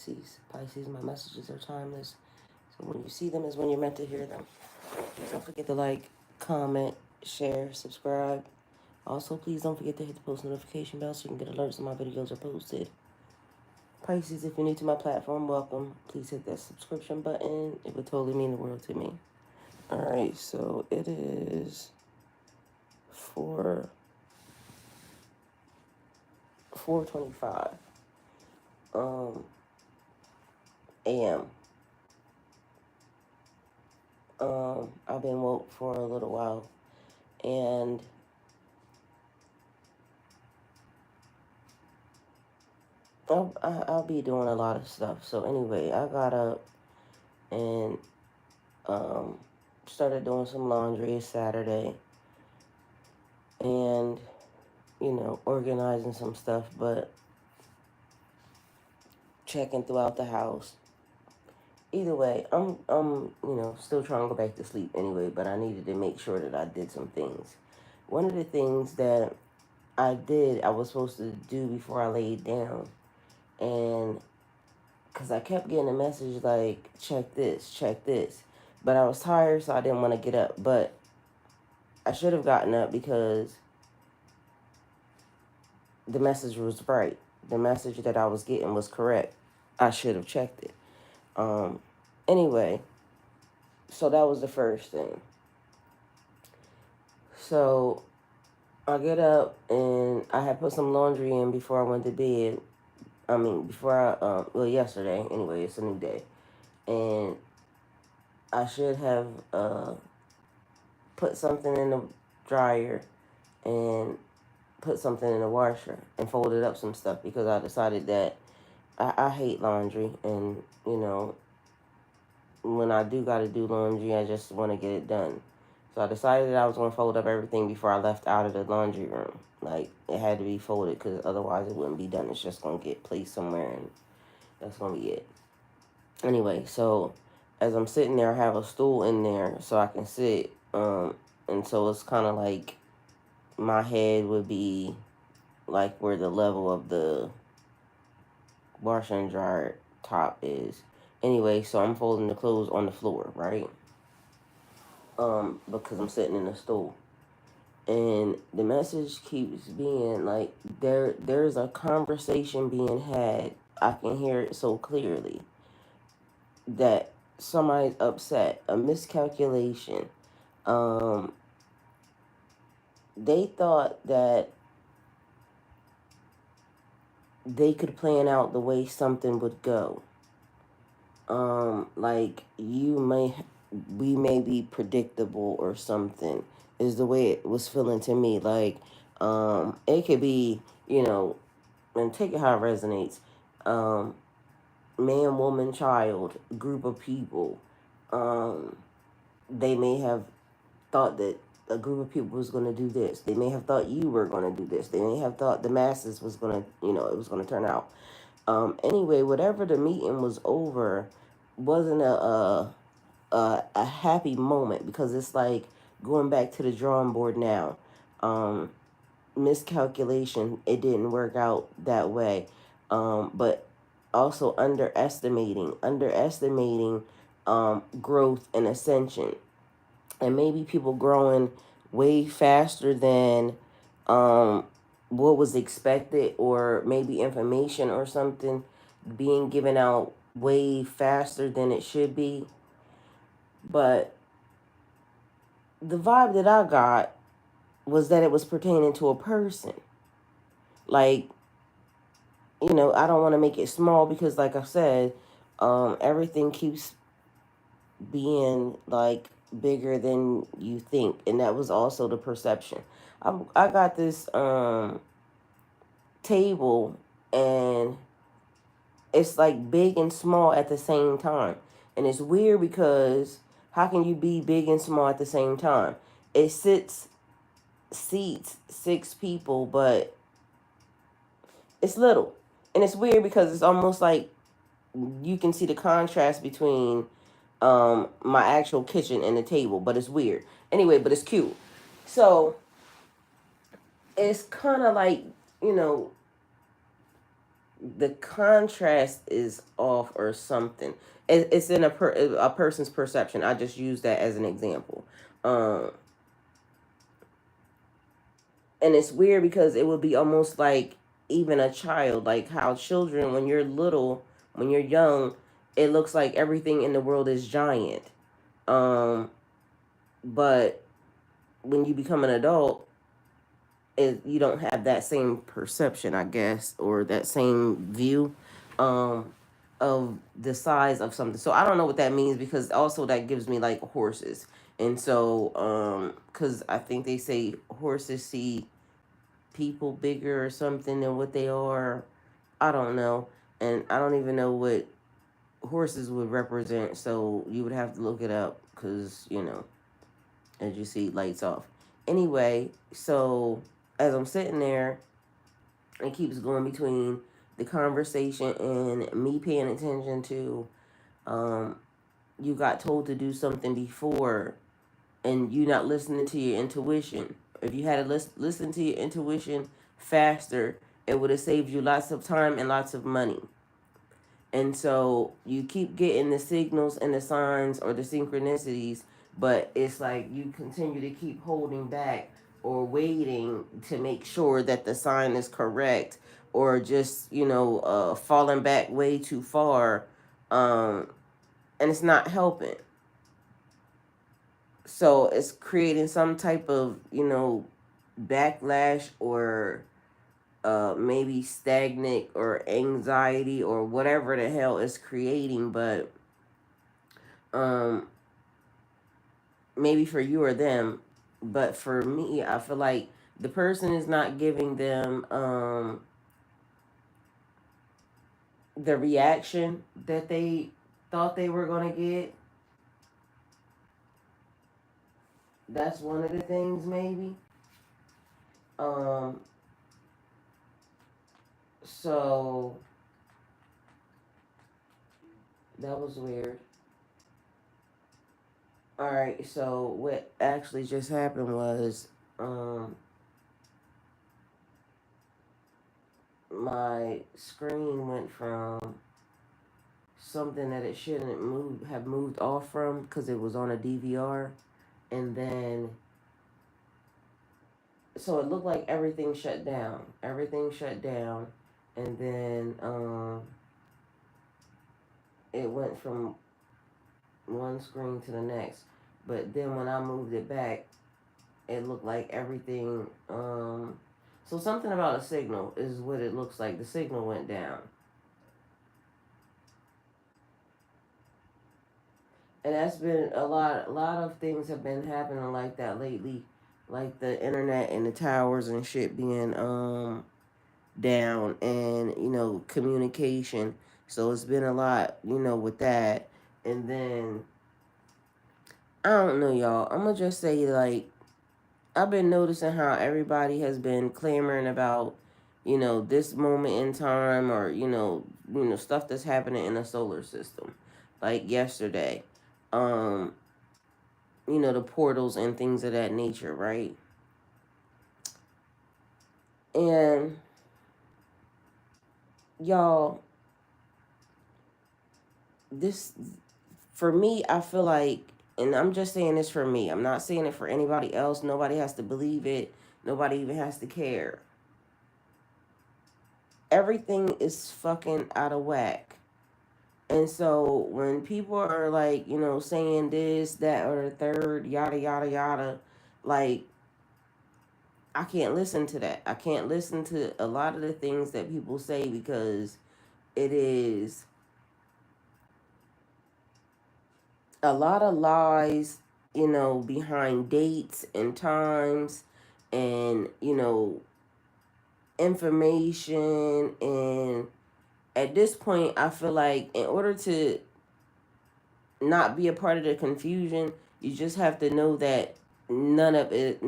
Pisces, my messages are timeless. So when you see them is when you're meant to hear them. Don't forget to like, comment, share, subscribe. Also, please don't forget to hit the post notification bell so you can get alerts when my videos are posted. Pisces, if you're new to my platform, welcome. Please hit that subscription button. It would totally mean the world to me. Alright, so it is 4:25 a.m. I've been woke for a little while, and I'll be doing a lot of stuff. So anyway, I got up and um, started doing some laundry. It's Saturday, and organizing some stuff, but checking throughout the house. Either way, I'm still trying to go back to sleep anyway, but I needed to make sure that I did some things. One of the things that I did, I was supposed to do before I laid down, and because I kept getting a message like, check this, but I was tired, so I didn't want to get up, but I should have gotten up because the message was right. The message that I was getting was correct. I should have checked it. Anyway, so that was the first thing. So I get up and I had put some laundry in before I went to bed. Yesterday. Anyway, it's a new day. And I should have put something in the dryer and put something in the washer and folded up some stuff because I decided that I hate laundry, and when I do gotta do laundry, I just want to get it done. So I decided that I was going to fold up everything before I left out of the laundry room. Like, it had to be folded because otherwise it wouldn't be done. It's just going to get placed somewhere, and that's going to be it. Anyway, so as I'm sitting there, I have a stool in there so I can sit. And so it's kind of like my head would be like where the level of the washer and dryer top is. Anyway, so I'm folding the clothes on the floor, right? Because I'm sitting in a stool. And the message keeps being like, there's a conversation being had. I can hear it so clearly that somebody's upset, a miscalculation. Um, they thought that they could plan out the way something would go. Like we may be predictable or something is the way it was feeling to me. Like, it could be, and take it how it resonates. Um, Man, woman, child, group of people. Um, they may have thought that a group of people was going to do this. They may have thought you were going to do this. They may have thought the masses was going to, it was going to turn out. Anyway, whatever the meeting was over wasn't a happy moment because it's like going back to the drawing board now. Miscalculation, it didn't work out that way. But also underestimating growth and ascension, and maybe people growing way faster than what was expected, or maybe information or something being given out way faster than it should be. But the vibe that I got was that it was pertaining to a person. Like, I don't want to make it small because, like I said, everything keeps being like bigger than you think, and that was also the perception. I got this table, and it's like big and small at the same time, and it's weird because how can you be big and small at the same time? It seats 6 people, but it's little, and it's weird because it's almost like you can see the contrast between my actual kitchen and the table, but it's weird. Anyway, but it's cute. So it's kind of like, you know, the contrast is off or something. It's in a person's perception. I just use that as an example. Um, and it's weird because it would be almost like even a child, like how children, when you're little, when you're young, it looks like everything in the world is giant. Um, but when you become an adult, you don't have that same perception, I guess, or that same view um, of the size of something. So I don't know what that means, because also that gives me like horses. And so, because I think they say horses see people bigger or something than what they are. I don't know. And I don't even know what horses would represent. So you would have to look it up, because, as you see, lights off. Anyway, so as I'm sitting there, it keeps going between the conversation and me paying attention to, um, you got told to do something before and you not listening to your intuition. If you had to listen to your intuition faster, it would have saved you lots of time and lots of money. And so you keep getting the signals and the signs or the synchronicities, but it's like you continue to keep holding back or waiting to make sure that the sign is correct, or just, falling back way too far. Um, and it's not helping. So it's creating some type of, backlash, or maybe stagnant or anxiety or whatever the hell is creating. But um, maybe for you or them, but for me, I feel like the person is not giving them the reaction that they thought they were going to get. That's one of the things, maybe. Um, so that was weird. All right, so what actually just happened was, my screen went from something that it shouldn't have moved off from, because it was on a DVR, and then so it looked like everything shut down. Everything shut down, and then it went from one screen to the next. But then when I moved it back, it looked like everything. So something about a signal is what it looks like. The signal went down. And that's been a lot of things have been happening like that lately, like the internet and the towers and shit being down, and communication. So it's been a lot, with that. And then I don't know, y'all, I'm gonna just say, like, I've been noticing how everybody has been clamoring about, this moment in time, or stuff that's happening in the solar system, like yesterday. um the portals and things of that nature, right? And y'all, this, for me, I feel like, and I'm just saying this for me, I'm not saying it for anybody else. Nobody has to believe it. Nobody even has to care. Everything is fucking out of whack. And so when people are like, saying this, that, or the third, yada, yada, yada, like, I can't listen to that. I can't listen to a lot of the things that people say, because it is a lot of lies, behind dates and times, and, information. And at this point, I feel like in order to not be a part of the confusion, you just have to know that none of it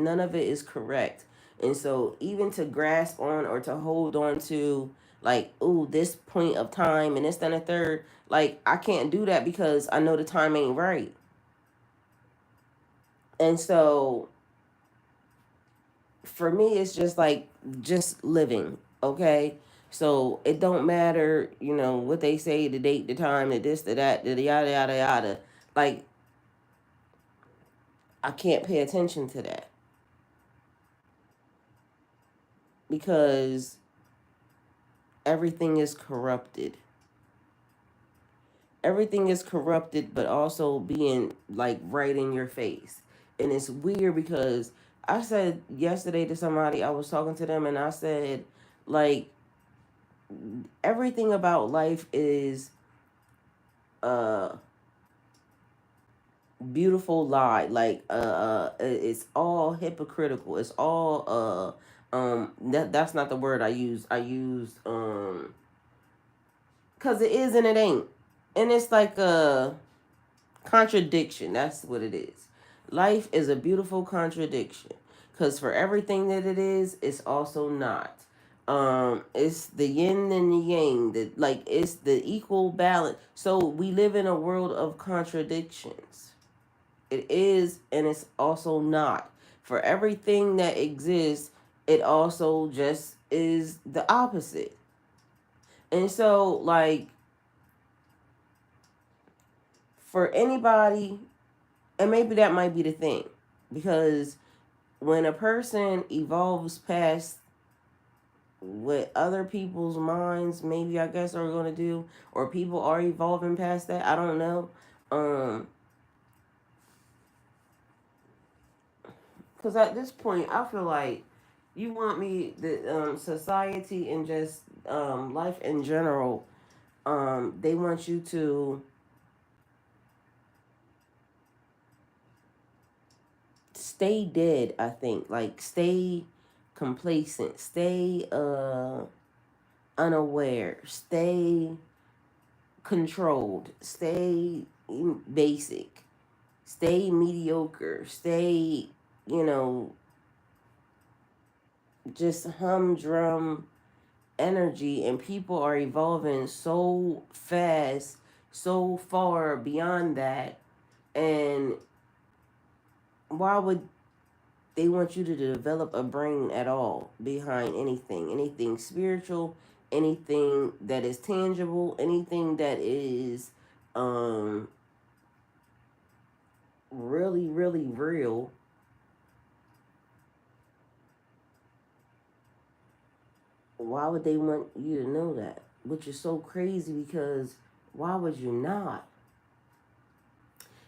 is correct. And so even to grasp on or to hold on to, like, oh, this point of time and this, then a third, like, I can't do that, because I know the time ain't right. And so for me, it's just like, just living, okay? So it don't matter, what they say, the date, the time, the this, the that, the yada yada yada. Like, I can't pay attention to that because everything is corrupted. Everything is corrupted, but also being like right in your face. And it's weird because I said yesterday to somebody, I was talking to them, and I said, like, everything about life is a beautiful lie. Like, it's all hypocritical. It's all that's not the word I used. I used because it is and it ain't, and it's like a contradiction. That's what it is. Life is a beautiful contradiction because for everything that it is, it's also not. It's the yin and the yang. That, like, it's the equal balance. So we live in a world of contradictions. It is and it's also not. For everything that exists, it also just is the opposite. And so, like, for anybody, and maybe that might be the thing, because when a person evolves past what other people's minds maybe, I guess, are going to do, or people are evolving past that, I don't know. Because at this point, I feel like you want me, the society and just life in general, they want you to stay dead. I think, like, stay complacent, stay unaware, stay controlled, stay basic, stay mediocre, stay, you know, just humdrum energy. And people are evolving so fast, so far beyond that. And why would they want you to develop a brain at all behind anything spiritual, anything that is tangible, anything that is um really, really real? Why would they want you to know that? Which is so crazy, because why would you not?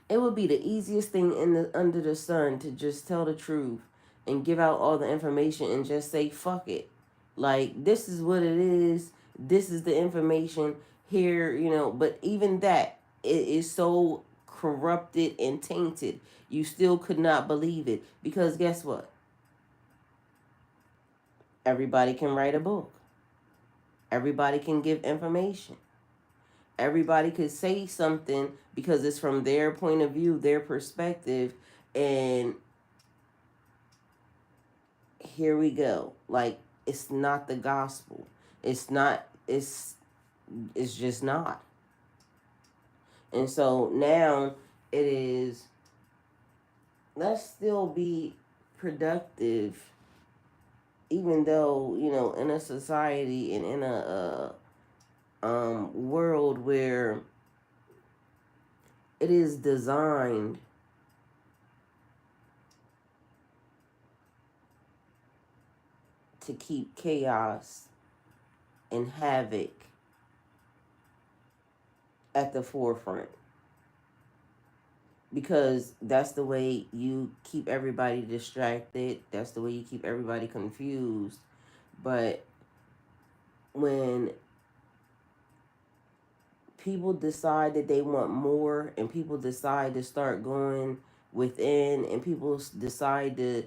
It would be the easiest thing under the sun to just tell the truth and give out all the information and just say fuck it. Like, this is what it is. This is the information here, but even that, it is so corrupted and tainted. You still could not believe it, because guess what? Everybody can write a book. Everybody can give information. Everybody could say something because it's from their point of view, their perspective, and here we go. Like, it's not the gospel. It's not. It's just not. And so now it is. Let's still be productive, even though, in a society and in a world where it is designed to keep chaos and havoc at the forefront, because that's the way you keep everybody distracted, that's the way you keep everybody confused. But when people decide that they want more, and people decide to start going within, and people decide to,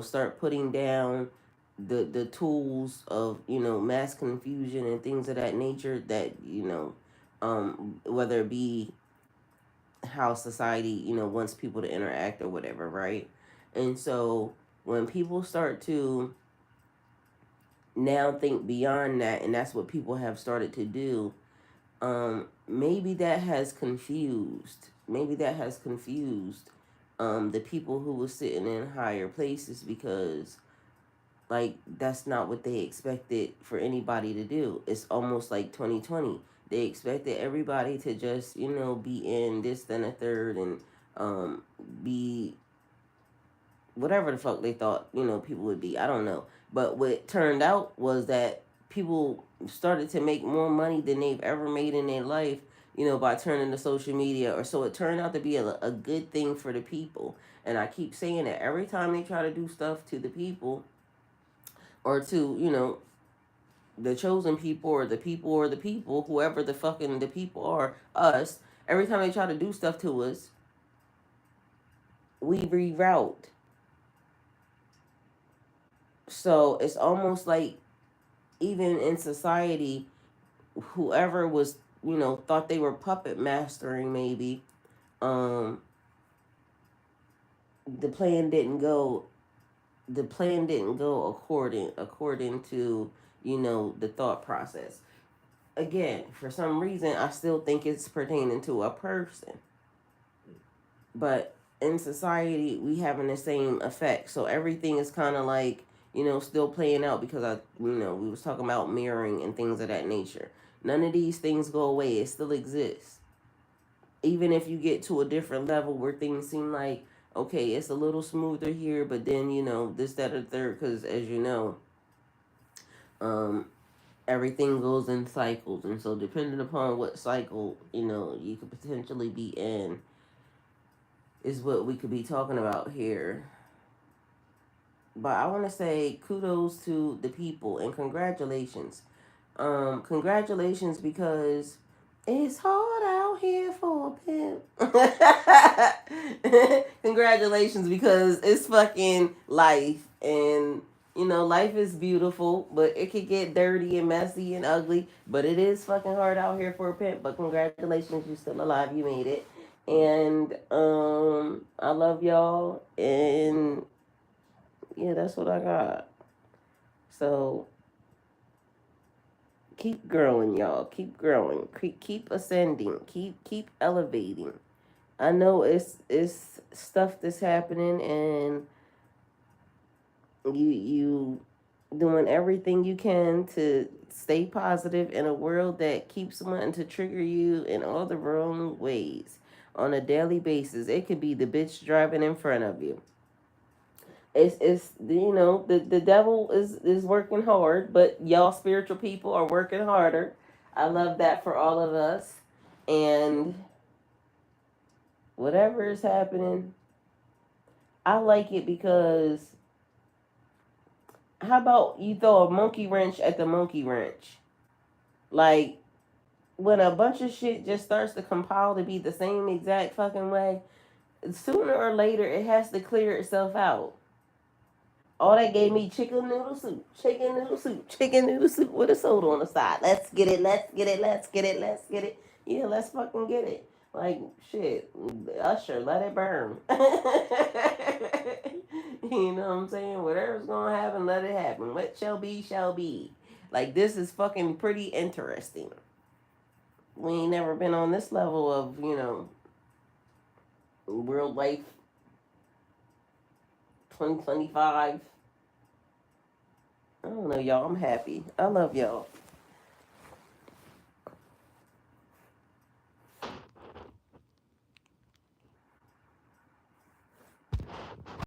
start putting down the tools of, mass confusion and things of that nature, that, whether it be how society, wants people to interact or whatever, right? And so when people start to now think beyond that, and that's what people have started to do, maybe that has confused. Maybe that has confused the people who were sitting in higher places, because Like, that's not what they expected for anybody to do. It's almost like 2020. They expected everybody to just, be in this, then a third, and um, be whatever the fuck they thought, people would be. I don't know. But what turned out was that people started to make more money than they've ever made in their life, by turning to social media. Or so it turned out to be a good thing for the people. And I keep saying that every time they try to do stuff to the people, or to, the chosen people, or the people, whoever the fucking the people are, us, every time they try to do stuff to us, we reroute. So it's almost like, even in society, whoever was, thought they were puppet mastering, maybe, um, the plan didn't go according to, the thought process. Again, for some reason, I still think it's pertaining to a person. But in society, we having the same effect. So everything is kind of like, still playing out, because we was talking about mirroring and things of that nature. None of these things go away. It still exists. Even if you get to a different level where things seem like, okay, it's a little smoother here, but then, this, that, or third, because as you know, um, everything goes in cycles. And so depending upon what cycle, you could potentially be in, is what we could be talking about here. But I want to say kudos to the people and congratulations. Congratulations, because it's hard out here for a pimp. Congratulations, because it's fucking life. And, life is beautiful, but it could get dirty and messy and ugly. But it is fucking hard out here for a pimp. But congratulations, you're still alive. You made it. And I love y'all. And yeah, that's what I got. So keep growing, y'all. Keep growing. Keep ascending. Keep elevating. I know it's stuff that's happening, and you doing everything you can to stay positive in a world that keeps wanting to trigger you in all the wrong ways on a daily basis. It could be the bitch driving in front of you. It's the devil is working hard, but y'all spiritual people are working harder. I love that for all of us. And whatever is happening, I like it, because how about you throw a monkey wrench at the monkey wrench? Like, when a bunch of shit just starts to compile to be the same exact fucking way, sooner or later it has to clear itself out. Oh, they gave me chicken noodle soup with a soda on the side. Let's get it, let's get it, let's get it, let's get it. Yeah, let's fucking get it. Like, shit, Usher, let it burn. You know what I'm saying? Whatever's gonna happen, let it happen. What shall be, shall be. Like, this is fucking pretty interesting. We ain't never been on this level of, real life 2025. I don't know, y'all. I'm happy. I love y'all.